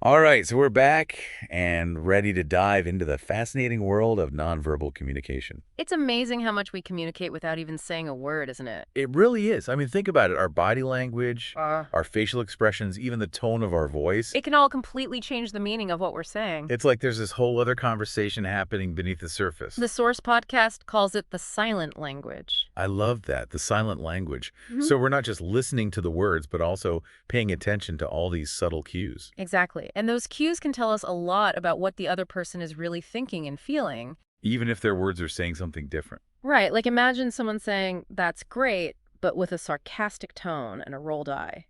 All right, so we're back and ready to dive into the fascinating world of nonverbal communication. It's amazing how much we communicate without even saying a word, isn't it? It really is. I mean, think about it. Our body language, Uh, our facial expressions, even the tone of our voice. it can all completely change the meaning of what we're saying. It's like there's this whole other conversation happening beneath the surface. The Source podcast calls it the silent language. I love that, the silent language. Mhm. So we're not just listening to the words, but also paying attention to all these subtle cues. Exactly. And those cues can tell us a lot about what the other person is really thinking and feeling. Even if their words are saying something different. Right, like imagine someone saying, "That's great," but with a sarcastic tone and a rolled eye.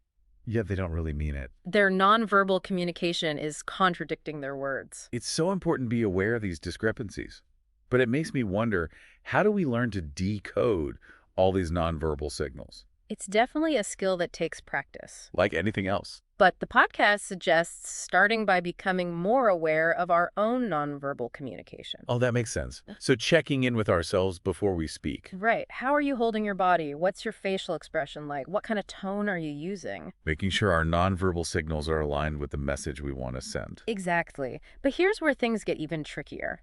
Yet they don't really mean it. Their nonverbal communication is contradicting their words. It's so important to be aware of these discrepancies. But it makes me wonder, how do we learn to decode all these nonverbal signals? It's definitely a skill that takes practice. Like anything else. But the podcast suggests starting by becoming more aware of our own nonverbal communication. Oh, that makes sense. So checking in with ourselves before we speak. Right. How are you holding your body? What's your facial expression like? What kind of tone are you using? Making sure our nonverbal signals are aligned with the message we want to send. Exactly. But here's where things get even trickier.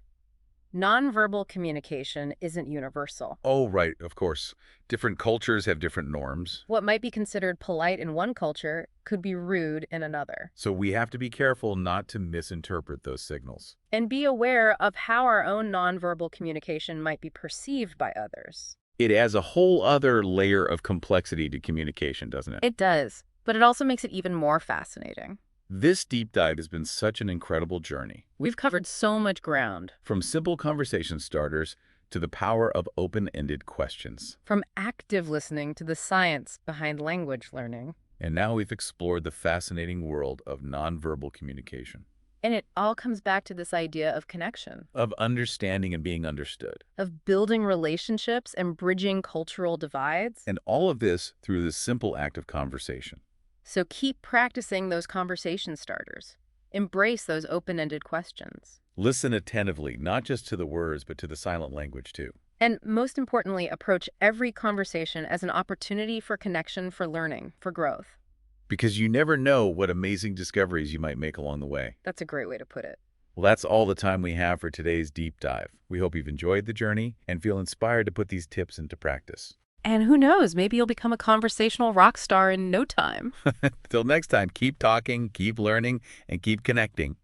Nonverbal communication isn't universal. Oh, right, of course. Different cultures have different norms. What might be considered polite in one culture could be rude in another. So we have to be careful not to misinterpret those signals. And be aware of how our own nonverbal communication might be perceived by others. It adds a whole other layer of complexity to communication, doesn't it? It does, but it also makes it even more fascinating. This deep dive has been such an incredible journey. We've covered so much ground, From simple conversation starters to the power of open-ended questions. from active listening to the science behind language learning. And now we've explored the fascinating world of nonverbal communication, And it all comes back to this idea of connection, of understanding and being understood. of building relationships and bridging cultural divides. And all of this through this simple act of conversation. So keep practicing those conversation starters. Embrace those open-ended questions. Listen attentively, not just to the words, but to the silent language too. And most importantly, approach every conversation as an opportunity for connection, for learning, for growth. Because you never know what amazing discoveries you might make along the way. That's a great way to put it. Well, that's all the time we have for today's deep dive. We hope you've enjoyed the journey and feel inspired to put these tips into practice. And who knows, maybe you'll become a conversational rock star in no time. Till next time, keep talking, keep learning, and keep connecting.